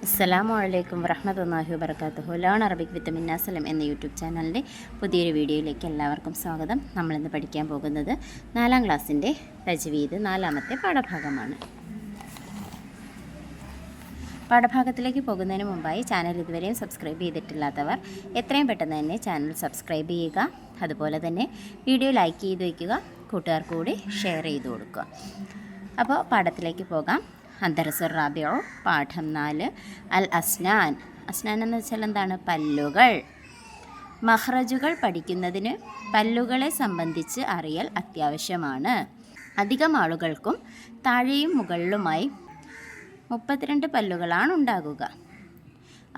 അസ്സലാമു അലൈക്കും വറഹ്മത്തുള്ളാഹി വബറകാതുഹു. ലേൺ അറബിക് വിത്ത് മിന്ന സലം എന്ന യൂട്യൂബ് ചാനലിൻ്റെ പുതിയൊരു വീഡിയോയിലേക്ക് എല്ലാവർക്കും സ്വാഗതം. നമ്മളിന്ന് പഠിക്കാൻ പോകുന്നത് 4ാം ക്ലാസ്സിൻ്റെ തജ്വീദ് 4ാമത്തെ പാഠഭാഗമാണ്. പാഠഭാഗത്തിലേക്ക് പോകുന്നതിന് മുമ്പായി ചാനൽ ഇതുവരെയും സബ്സ്ക്രൈബ് ചെയ്തിട്ടില്ലാത്തവർ എത്രയും പെട്ടെന്ന് തന്നെ ചാനൽ സബ്സ്ക്രൈബ് ചെയ്യുക. അതുപോലെ തന്നെ വീഡിയോ ലൈക്ക് ചെയ്ത് വയ്ക്കുക, കൂട്ടുകാർക്ക് കൂടി ഷെയർ ചെയ്ത് കൊടുക്കുക. അപ്പോൾ പാഠത്തിലേക്ക് പോകാം. അദ്ദർസുർ റാബിഉ പാഠം 4 അൽ അസ്നാൻ. അസ്നാൻ എന്ന് വെച്ചാൽ എന്താണ്? പല്ലുകൾ. മഖ്റജുകൾ പഠിക്കുന്നതിന് പല്ലുകളെ സംബന്ധിച്ച് അറിയൽ അത്യാവശ്യമാണ്. അധികം ആളുകൾക്കും താഴെയും മുകളിലുമായി 32 പല്ലുകളാണ് ഉണ്ടാകുക.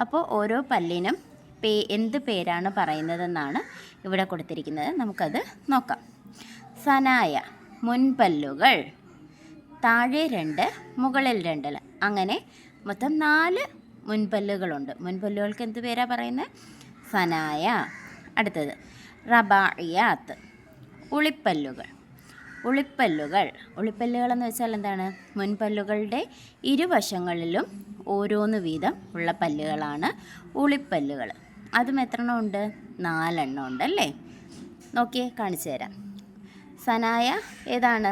അപ്പോൾ ഓരോ പല്ലിനും എന്ത് പേരാണ് പറയുന്നതെന്നാണ് ഇവിടെ കൊടുത്തിരിക്കുന്നത്. നമുക്കത് നോക്കാം. സനായ മുൻപല്ലുകൾ, താഴെ 2 മുകളിൽ 2, അങ്ങനെ മൊത്തം 4 മുൻപല്ലുകളുണ്ട്. മുൻപല്ലുകൾക്ക് എന്ത് പേരാ പറയുന്നത്? സനായ. അടുത്തത് റബാഇയാത്ത്, ഉളിപ്പല്ലുകൾ. ഉളിപ്പല്ലുകൾ എന്ന് വെച്ചാൽ എന്താണ്? മുൻപല്ലുകളുടെ ഇരുവശങ്ങളിലും ഓരോന്ന് വീതം ഉള്ള പല്ലുകളാണ് ഉളിപ്പല്ലുകൾ. അതും എത്ര എണ്ണം ഉണ്ട്? 4 എണ്ണം ഉണ്ടല്ലേ? നോക്കിയേ, കാണിച്ചു തരാം. സനായ ഏതാണ്?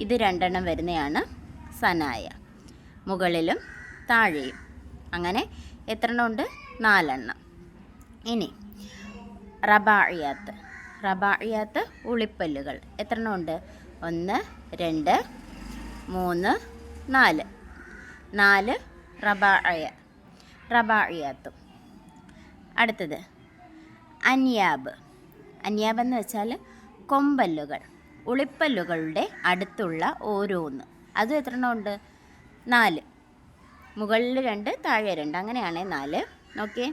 ഇത് 2 എണ്ണം വരുന്നതാണ് സനായ, മുകളിലും താഴെയും. അങ്ങനെ എത്ര എണ്ണം ഉണ്ട്? 4 എണ്ണം. ഇനി റബാഇയാത്ത് ഉളിപ്പല്ലുകൾ എത്ര എണ്ണം ഉണ്ട്? 1 2 3 4. 4 റബാഇയാത്തും. അടുത്തത് അൻയാബ് എന്ന് വെച്ചാൽ കൊമ്പല്ലുകൾ. ഉളിപ്പല്ലുകളുടെ അടുത്തുള്ള ഓരോന്ന്. അതും എത്ര എണ്ണം ഉണ്ട്? 4. മുകളിൽ 2 താഴെ 2, അങ്ങനെയാണേ 4. നോക്കിയേ,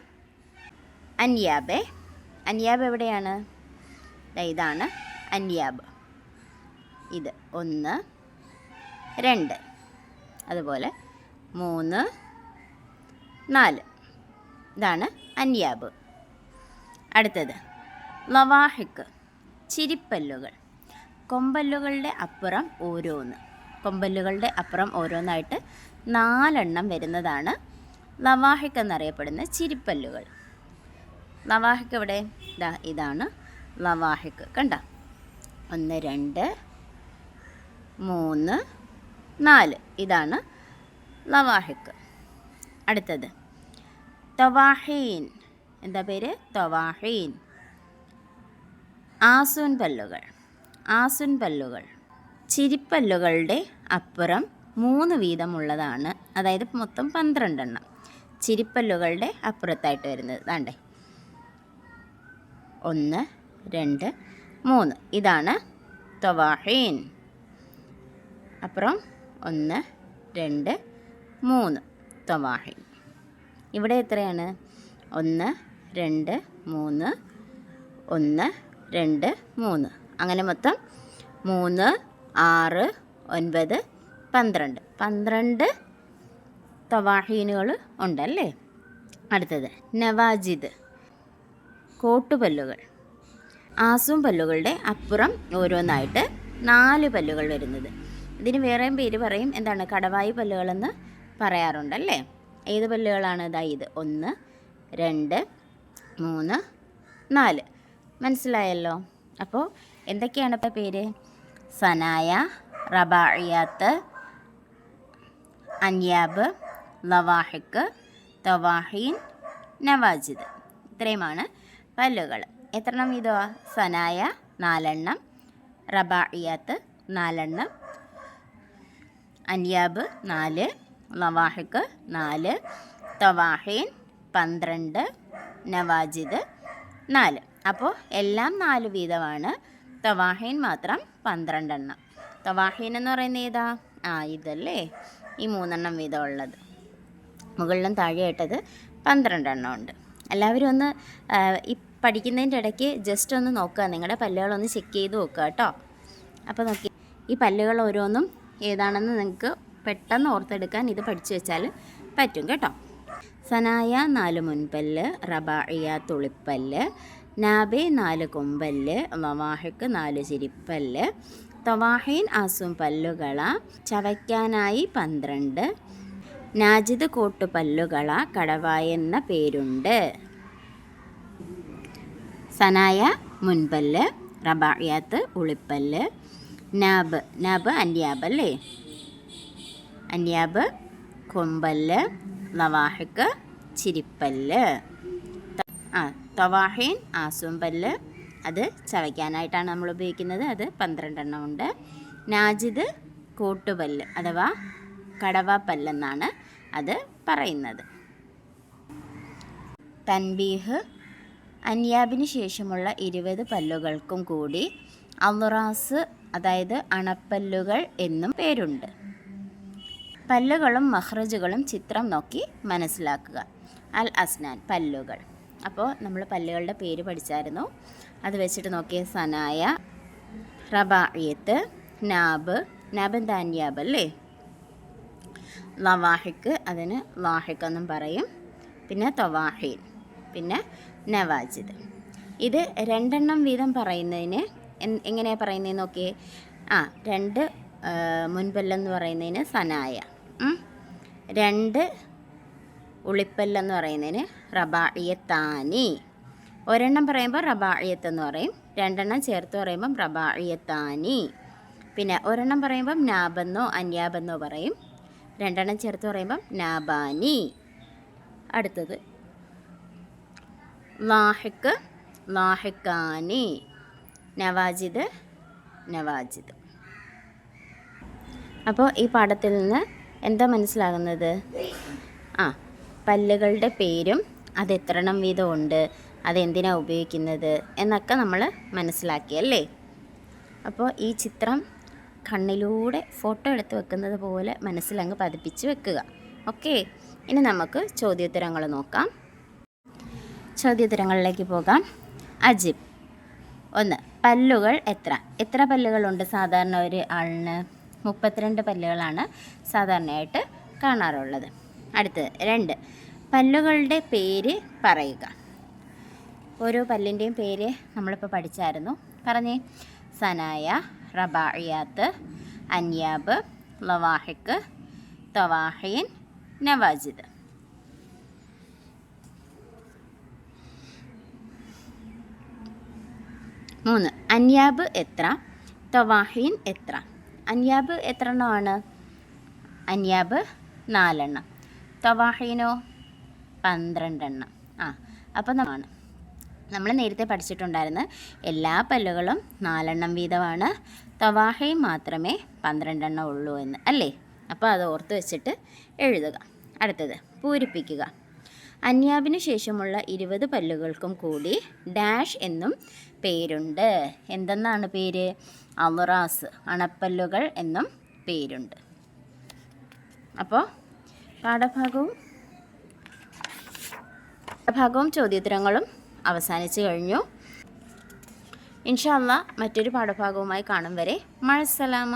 അൻയാബ് എവിടെയാണ്? ഇതാണ് അൻയാബ്. ഇത് 1 2, അതുപോലെ 3 4. ഇതാണ് അൻയാബ്. അടുത്തത് ലവാഹിക്ക്, ചിരിപ്പല്ലുകൾ. കൊമ്പല്ലുകളുടെ അപ്പുറം ഓരോന്നായിട്ട് 4 എണ്ണം വരുന്നതാണ് ലവാഹിക്ക് എന്നറിയപ്പെടുന്ന ചിരിപ്പല്ലുകൾ. ലവാഹിക്ക് എവിടെ? ഇതാണ് ലവാഹിക്ക്. കണ്ട, 1 2 3 4. ഇതാണ് ലവാഹിക്ക്. അടുത്തത് തവാഹീൻ. എന്താ പേര്? തവാഹീൻ. ആസുൻ പല്ലുകൾ. ചിരിപ്പല്ലുകളുടെ അപ്പുറം 3 വീതമുള്ളതാണ്. അതായത് മൊത്തം 12 എണ്ണം ചിരിപ്പല്ലുകളുടെ അപ്പുറത്തായിട്ട് വരുന്നത്. ദാണ്ടേ 1 2 3. ഇതാണ് തവാഹീൻ. അപ്പുറം 1 2 3 തവാഹീൻ. ഇവിടെ എത്രയാണ്? 1 2 3 1 2 3. അങ്ങനെ മൊത്തം 3 6 9 12 തവാഹീനുകൾ ഉണ്ടല്ലേ? അടുത്തത് നവാജിദ്, കോട്ടുപല്ലുകൾ. ആസും പല്ലുകളുടെ അപ്പുറം ഓരോന്നായിട്ട് 4 പല്ലുകൾ വരുന്നത്. ഇതിന് വേറെയും പേര് പറയും. എന്താണ്? കടവായി പല്ലുകളെന്ന് പറയാറുണ്ടല്ലേ? ഏത് പല്ലുകളാണ്? ഇത് 1 2 3 4. മനസ്സിലായല്ലോ? അപ്പോൾ എന്തൊക്കെയാണ് ഇപ്പോൾ പേര്? സനായ, റബാഇയാത്ത്, അൻയാബ്, ലവാഹിക്ക്, തവാഹീൻ, നവാജിദ്. ഇത്രയുമാണ് പല്ലുകൾ. എത്ര എണ്ണം ഇതോ? സനായ 4 എണ്ണം, റബാഇയാത്ത് 4 എണ്ണം, അൻയാബ് 4, ലവാഹിക്ക് 4, തവാഹീൻ 12, നവാജിദ് 4. അപ്പോൾ എല്ലാം 4 വീതമാണ്. തവാഹീൻ മാത്രം 12 എണ്ണം. തവാഹീൻ എന്ന് പറയുന്നത് ഏതാ? ഇതല്ലേ, ഈ 3 എണ്ണം വീതം ഉള്ളത്. മുകളിലും താഴെയായിട്ടത് 12 എണ്ണം ഉണ്ട്. എല്ലാവരും ഒന്ന് ഈ പഠിക്കുന്നതിൻ്റെ ഇടയ്ക്ക് ജസ്റ്റ് ഒന്ന് നോക്കുക, നിങ്ങളുടെ പല്ലുകളൊന്ന് ചെക്ക് ചെയ്ത് നോക്കുക കേട്ടോ. അപ്പോൾ നോക്കി, ഈ പല്ലുകൾ ഓരോന്നും ഏതാണെന്ന് നിങ്ങൾക്ക് പെട്ടെന്ന് ഓർത്തെടുക്കാൻ ഇത് പഠിച്ചു വെച്ചാൽ പറ്റും കേട്ടോ. സനായ 4 മുൻപല്ല്, റബാഇയാത്ത് ഉളിപ്പല്ല്, നാബെ 4 കൊമ്പല്ല്, ലവാഹിക്ക് 4 ചിരിപ്പല്ല്, തവാഹീൻ ആസും പല്ലുകള, ചവയ്ക്കാനായി 12, നാജിദ് കോട്ടുപല്ലുകള കടവായെന്ന പേരുണ്ട്. സനായ മുൻപല്ല്, റബാഇയാത്ത് ഉളിപ്പല്ല്, നാബ് അന്യാബ് അല്ലേ, അന്യാബ് കൊമ്പല്ല്, ലവാഹിക്ക് ചിരിപ്പല്ല്, തവാഹീൻ ആസുംപല്ല്, അത് ചവയ്ക്കാനായിട്ടാണ് നമ്മൾ ഉപയോഗിക്കുന്നത്, അത് 12 എണ്ണം ഉണ്ട്. നാജിദ് കോട്ടുപല്ല് അഥവാ കടവാപ്പല്ലെന്നാണ് അത് പറയുന്നത്. തൻബീഹ്, അന്യാബിന് ശേഷമുള്ള 20 പല്ലുകൾക്കും കൂടി അൽറാസ് അതായത് അണപ്പല്ലുകൾ എന്നും പേരുണ്ട്. പല്ലുകളും മഖ്റജുകളും ചിത്രം നോക്കി മനസ്സിലാക്കുക. അൽ അസ്നാൻ പല്ലുകൾ. അപ്പോൾ നമ്മൾ പല്ലുകളുടെ പേര് പഠിച്ചായിരുന്നു, അത് വെച്ചിട്ട് നോക്കിയ സനായ, റബാഇയത്ത്, നാബ് എന്താ അന്യാബ് അല്ലേ, ലവാഹിക്ക് അതിന് ലാഹിക്ക് എന്നും പറയും, പിന്നെ തവാഹീൻ, പിന്നെ നവാജിദ്. ഇത് 2 എണ്ണം വീതം പറയുന്നതിന് എങ്ങനെയാണ് പറയുന്നതെന്ന് നോക്കിയേ. 2 മുൻപല്ലെന്ന് പറയുന്നതിന് സനായ, 2 ഉളിപ്പല്ലെന്ന് പറയുന്നതിന് റബാഇയത്താനി. ഒരെണ്ണം പറയുമ്പോൾ റബാഇയത്ത് എന്ന് പറയും, 2 എണ്ണം ചേർത്ത് പറയുമ്പം റബാഇയത്താനി. പിന്നെ ഒരെണ്ണം പറയുമ്പം നാബെന്നോ അന്യാബെന്നോ പറയും, 2 എണ്ണം ചേർത്ത് പറയുമ്പം നാബാനി. അടുത്തത് ലാഹിക്ക്, ലാഹിക്കാനി, നവാജിദ്, നവാജിദ്. അപ്പോൾ ഈ പാഠത്തിൽ നിന്ന് എന്താ മനസ്സിലാകുന്നത്? പല്ലുകളുടെ പേരും അത് എത്ര എണ്ണം വീതം ഉണ്ട്, അതെന്തിനാണ് ഉപയോഗിക്കുന്നത് എന്നൊക്കെ നമ്മൾ മനസ്സിലാക്കിയല്ലേ. അപ്പോൾ ഈ ചിത്രം കണ്ണിലൂടെ ഫോട്ടോ എടുത്ത് വെക്കുന്നത് പോലെ മനസ്സിലങ്ങ് പതിപ്പിച്ച് വെക്കുക. ഓക്കെ, ഇനി നമുക്ക് ചോദ്യോത്തരങ്ങൾ നോക്കാം. ചോദ്യോത്തരങ്ങളിലേക്ക് പോകാം. അജിബ്. 1. പല്ലുകൾ എത്ര പല്ലുകളുണ്ട് സാധാരണ ഒരു ആളിന്? 32 പല്ലുകളാണ് സാധാരണയായിട്ട് കാണാറുള്ളത്. അടുത്തത് 2. പല്ലുകളുടെ പേര് പറയുക. ഓരോ പല്ലിൻ്റെയും പേര് നമ്മളിപ്പോൾ പഠിച്ചായിരുന്നു, പറഞ്ഞേ. സനായ, റബാഇയാത്ത്, അന്യാബ്, ലവാഹിക്ക്, തവാഹീൻ, നവാജിദ്. 3. അന്യാബ് എത്ര, തവാഹീൻ എത്ര? അന്യാബ് എത്ര എണ്ണമാണ്? അന്യാബ് 4 എണ്ണം, തവാഹീനോ 12 എണ്ണം. അപ്പം നമ്മൾ നേരത്തെ പഠിച്ചിട്ടുണ്ടായിരുന്നു എല്ലാ പല്ലുകളും 4 എണ്ണം വീതമാണ്, തവാഹീൻ മാത്രമേ 12 എണ്ണം ഉള്ളൂ എന്ന് അല്ലേ. അപ്പോൾ അത് ഓർത്ത് വെച്ചിട്ട് എഴുതുക. അടുത്തത് പൂരിപ്പിക്കുക. അന്യാബിന് ശേഷമുള്ള 20 പല്ലുകൾക്കും കൂടി ഡാഷ് എന്നും പേരുണ്ട്. എന്തെന്നാണ് പേര്? അൽറാസ് അണപ്പല്ലുകൾ എന്നും പേരുണ്ട്. അപ്പോൾ പാഠഭാഗവും ചോദ്യോത്തരങ്ങളും അവസാനിച്ചു കഴിഞ്ഞു. ഇൻഷാ അല്ലാഹ് മറ്റൊരു പാഠഭാഗവുമായി കാണും വരെ മഅസ്സലാമ.